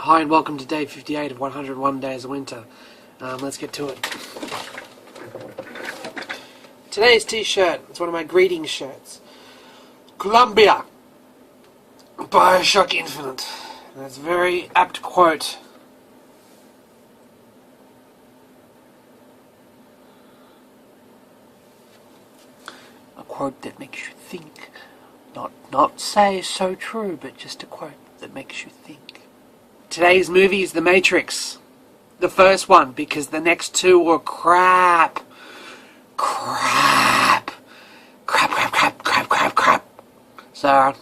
Hi and welcome to day 58 of 101 Days of Winter. Let's get to it. Today's t-shirt, it's one of my greeting shirts. Columbia! Bioshock Infinite. That's a very apt quote. A quote that makes you think. Not say so true, but just a quote that makes you think. Today's movie is The Matrix. The first one, because the next two were crap. Crap. So,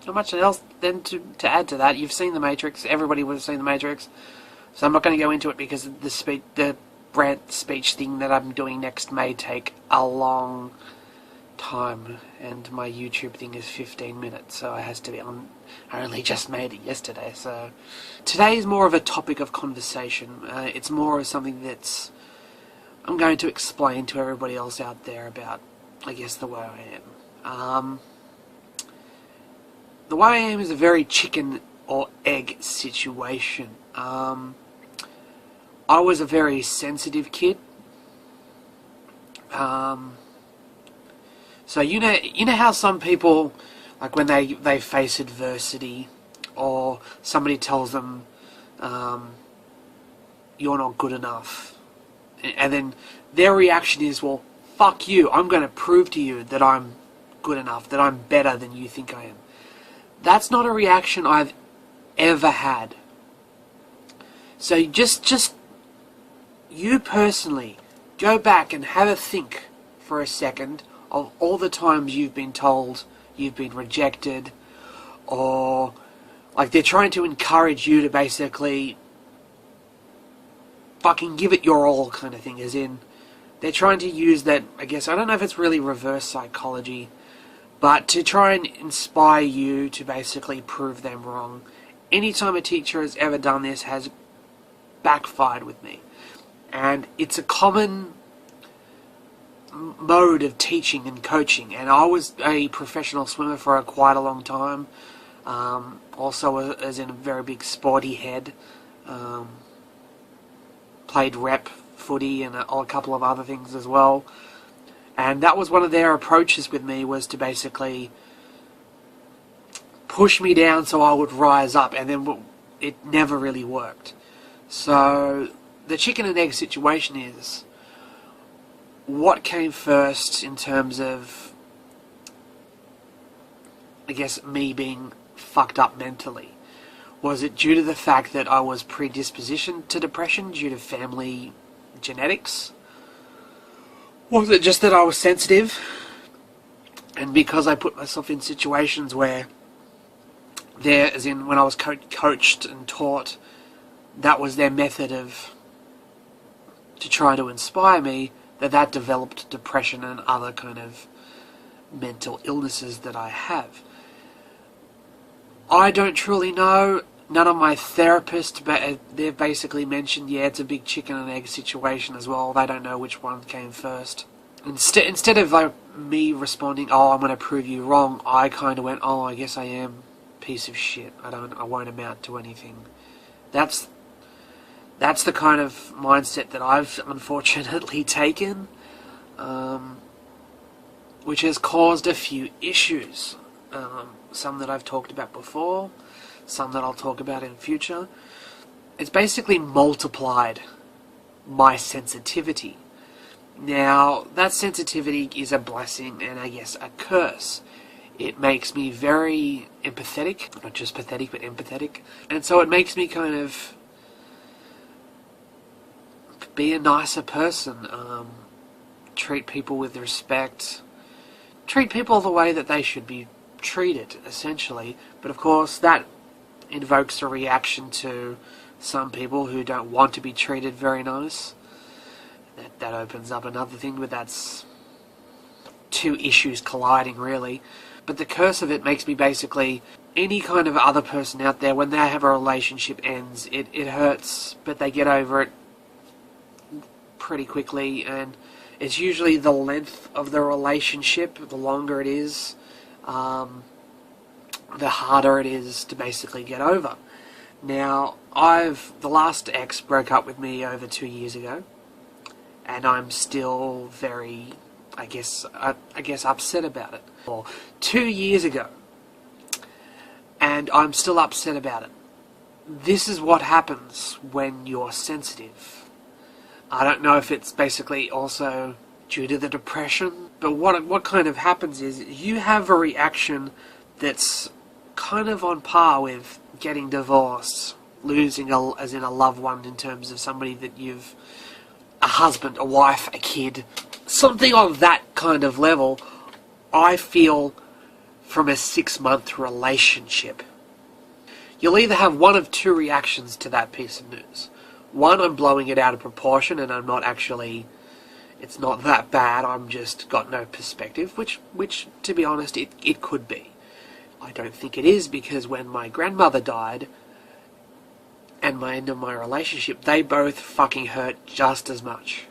not much else then to add to that. You've seen The Matrix. Everybody would have seen The Matrix. So I'm not going to go into it because the rant speech thing that I'm doing next may take a long time, and my YouTube thing is 15 minutes, so it has to be on. I only just made it yesterday, so today is more of a topic of conversation. It's more of something that's I'm going to explain to everybody else out there about, I guess, the way I am. The way I am is a very chicken or egg situation. I was a very sensitive kid. So you know how some people, like when they face adversity, or somebody tells them you're not good enough, and then their reaction is, well, fuck you, I'm going to prove to you that I'm good enough, that I'm better than you think I am. That's not a reaction I've ever had. So just you personally, go back and have a think for a second of all the times you've been told you've been rejected, or like they're trying to encourage you to basically fucking give it your all kind of thing, as in they're trying to use that, I guess, I don't know if it's really reverse psychology, but to try and inspire you to basically prove them wrong. Anytime a teacher has ever done this has backfired with me. And it's a common mode of teaching and coaching. And I was a professional swimmer for quite a long time. Also as in a very big sporty head. Played rep footy and a couple of other things as well. And that was one of their approaches with me, was to basically push me down so I would rise up, and then it never really worked. So the chicken and egg situation is, what came first in terms of, I guess, me being fucked up mentally? Was it due to the fact that I was predispositioned to depression due to family genetics? Was it just that I was sensitive, and because I put myself in situations where there, as in when I was coached and taught, that was their method of to try to inspire me, that developed depression and other kind of mental illnesses that I have? I don't truly know. None of my therapists, but they've basically mentioned, yeah, it's a big chicken and egg situation as well. They don't know which one came first. Instead of like me responding, oh, I'm going to prove you wrong, I kind of went, oh, I guess I am a piece of shit. I won't amount to anything. That's the kind of mindset that I've unfortunately taken, which has caused a few issues. Some that I've talked about before, some that I'll talk about in future. It's basically multiplied my sensitivity. Now, that sensitivity is a blessing and, I guess, a curse. It makes me very empathetic, not just pathetic, but empathetic. And so it makes me kind of be a nicer person, treat people with respect, treat people the way that they should be treated, essentially. But of course, that invokes a reaction to some people who don't want to be treated very nice. That opens up another thing, but that's two issues colliding, really. But the curse of it makes me basically, any kind of other person out there, when they have a relationship ends, it hurts, but they get over it pretty quickly, and it's usually the length of the relationship. The longer it is, the harder it is to basically get over. Now, the last ex broke up with me over 2 years ago, and I'm still very, I guess upset about it. Or 2 years ago, and I'm still upset about it. This is what happens when you're sensitive. I don't know if it's basically also due to the depression, but what kind of happens is you have a reaction that's kind of on par with getting divorced, losing as in a loved one, in terms of somebody that you've, a husband, a wife, a kid, something on that kind of level. I feel from a 6-month relationship. You'll either have one of two reactions to that piece of news. One, I'm blowing it out of proportion and I'm not actually, it's not that bad, I'm just got no perspective, which to be honest, it could be. I don't think it is, because when my grandmother died and my end of my relationship, they both fucking hurt just as much.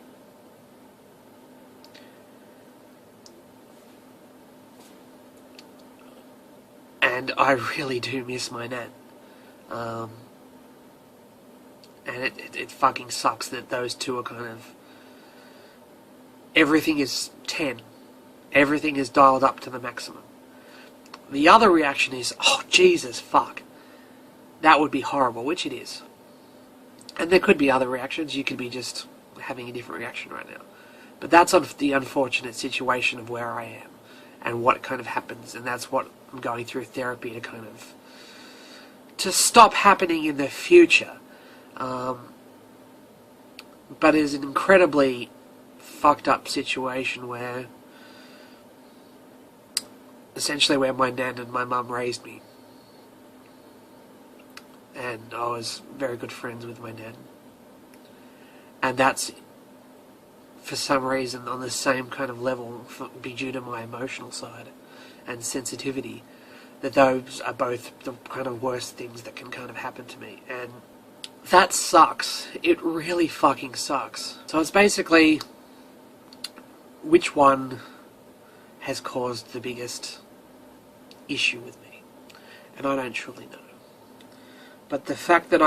And I really do miss my nan. And it fucking sucks that those two are kind of... Everything is 10. Everything is dialed up to the maximum. The other reaction is, oh, Jesus, fuck. That would be horrible, which it is. And there could be other reactions. You could be just having a different reaction right now. But that's the unfortunate situation of where I am and what kind of happens. And that's what I'm going through therapy to kind of... to stop happening in the future. But it's an incredibly fucked up situation where... essentially where my nan and my mum raised me. And I was very good friends with my nan. And that's, for some reason, on the same kind of level, be due to my emotional side and sensitivity, that those are both the kind of worst things that can kind of happen to me. And that sucks. It really fucking sucks. So it's basically, which one has caused the biggest issue with me? And I don't truly know. But the fact that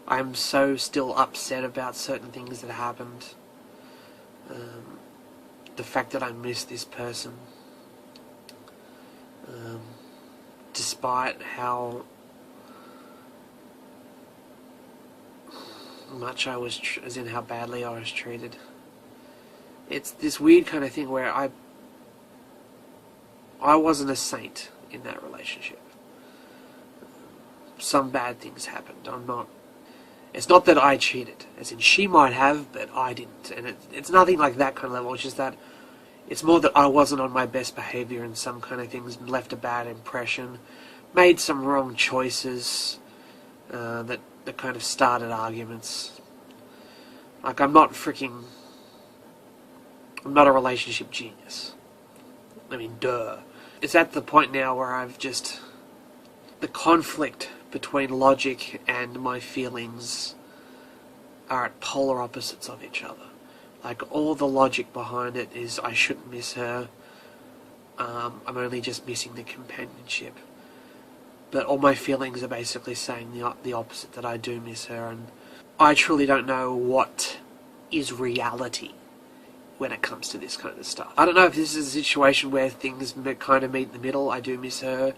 I'm so still upset about certain things that happened, the fact that I miss this person, despite how much I was, as in how badly I was treated. It's this weird kind of thing where I wasn't a saint in that relationship. Some bad things happened. It's not that I cheated, as in she might have, but I didn't. And it's nothing like that kind of level. It's just that it's more that I wasn't on my best behaviour in some kind of things, and left a bad impression, made some wrong choices that kind of started arguments. Like, I'm not a relationship genius. I mean, duh. It's at the point now where the conflict between logic and my feelings are at polar opposites of each other. Like, all the logic behind it is I shouldn't miss her. I'm only just missing the companionship. But all my feelings are basically saying the opposite, that I do miss her, and I truly don't know what is reality when it comes to this kind of stuff. I don't know if this is a situation where things kind of meet in the middle. I do miss her,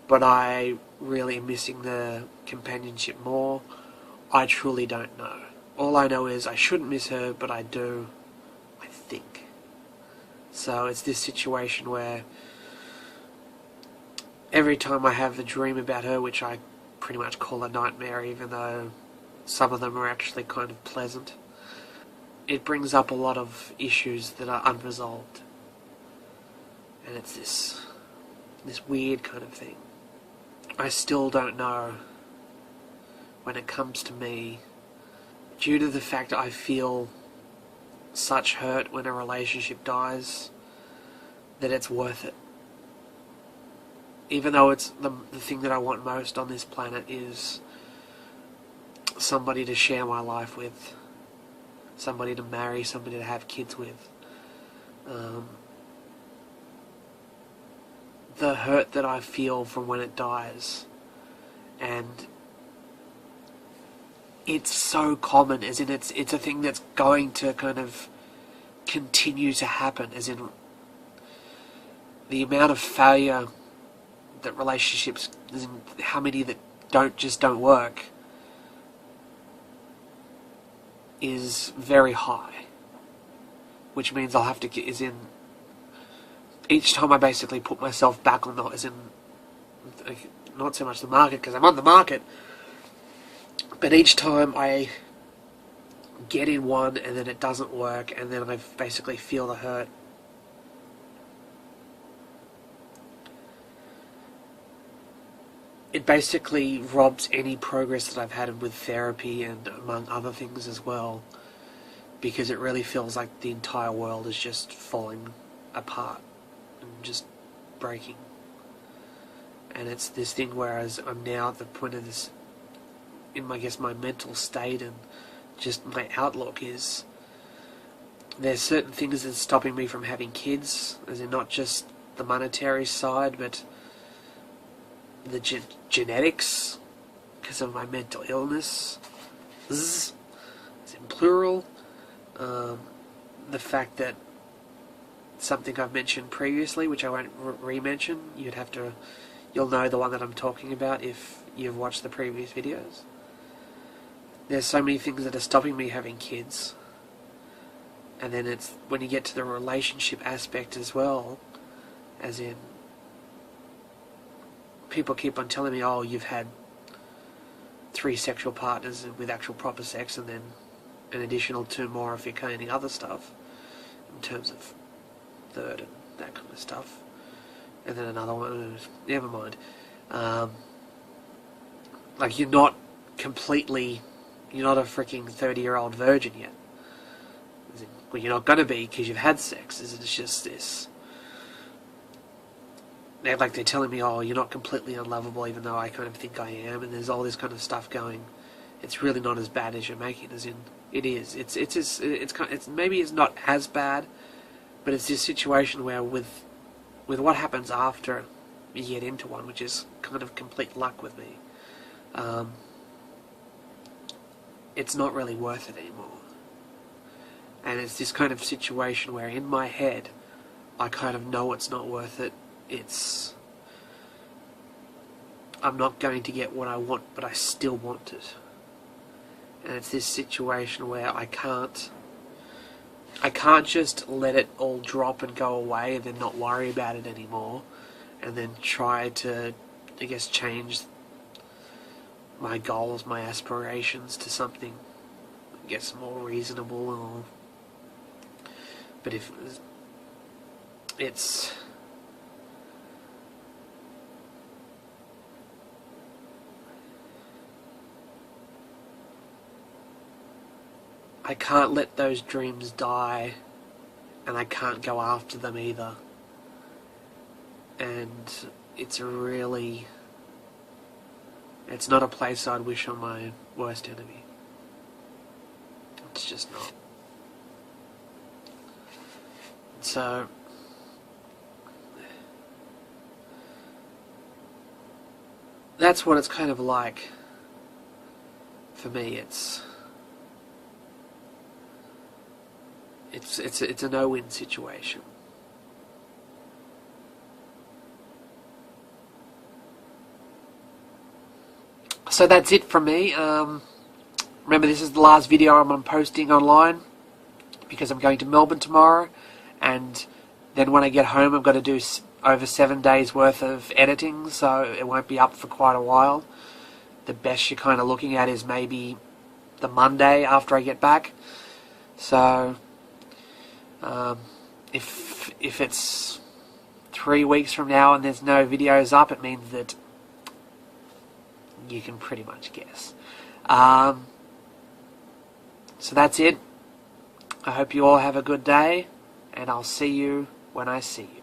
but I really am missing the companionship more. I truly don't know. All I know is I shouldn't miss her, but I do, I think. So it's this situation where every time I have a dream about her, which I pretty much call a nightmare, even though some of them are actually kind of pleasant, it brings up a lot of issues that are unresolved. And it's this weird kind of thing. I still don't know, when it comes to me, due to the fact I feel such hurt when a relationship dies, that it's worth it. Even though it's the thing that I want most on this planet is somebody to share my life with, somebody to marry, somebody to have kids with. The hurt that I feel from when it dies And it's so common, as in it's a thing that's going to kind of continue to happen, as in the amount of failure that relationships, as in how many that don't work, is very high. Which means I'll have to get, as in, each time I basically put myself back on the, as in, not so much the market, because I'm on the market, but each time I get in one and then it doesn't work, and then I basically feel the hurt, it basically robs any progress that I've had with therapy and among other things as well, because it really feels like the entire world is just falling apart and just breaking. And it's this thing, whereas I'm now at the point of this, in my mental state and just my outlook is, there's certain things that's stopping me from having kids, as in not just the monetary side, but the genetics, because of my mental illness, as in plural. The fact that something I've mentioned previously, which I won't re-mention, you'll know the one that I'm talking about if you've watched the previous videos. There's so many things that are stopping me having kids. And then it's when you get to the relationship aspect as well, as in, people keep on telling me, oh, you've had 3 sexual partners with actual proper sex, and then an additional 2 more if you're counting other stuff, in terms of third and that kind of stuff. And then another one, never mind. Like, you're not a freaking 30-year-old virgin yet. Well, you're not going to be, because you've had sex. It's just this. They're telling me, oh, you're not completely unlovable, even though I kind of think I am, and there's all this kind of stuff going. It's really not as bad as you're making, as in, it is. It's maybe it's not as bad, but it's this situation where with what happens after you get into one, which is kind of complete luck with me, it's not really worth it anymore. And it's this kind of situation where in my head, I kind of know it's not worth it. I'm not going to get what I want, but I still want it. And it's this situation where I can't just let it all drop and go away and then not worry about it anymore, and then try to, I guess, change my goals, my aspirations to something, I guess, more reasonable. But if it's... I can't let those dreams die, and I can't go after them either. And it's not a place I'd wish on my worst enemy. It's just not. So, that's what it's kind of like for me. It's a no-win situation. So that's it from me. Remember, this is the last video I'm posting online, because I'm going to Melbourne tomorrow, and then when I get home I've got to do over 7 days worth of editing, so it won't be up for quite a while. The best you're kind of looking at is maybe the Monday after I get back. So if it's 3 weeks from now and there's no videos up, it means that you can pretty much guess. So that's it. I hope you all have a good day, and I'll see you when I see you.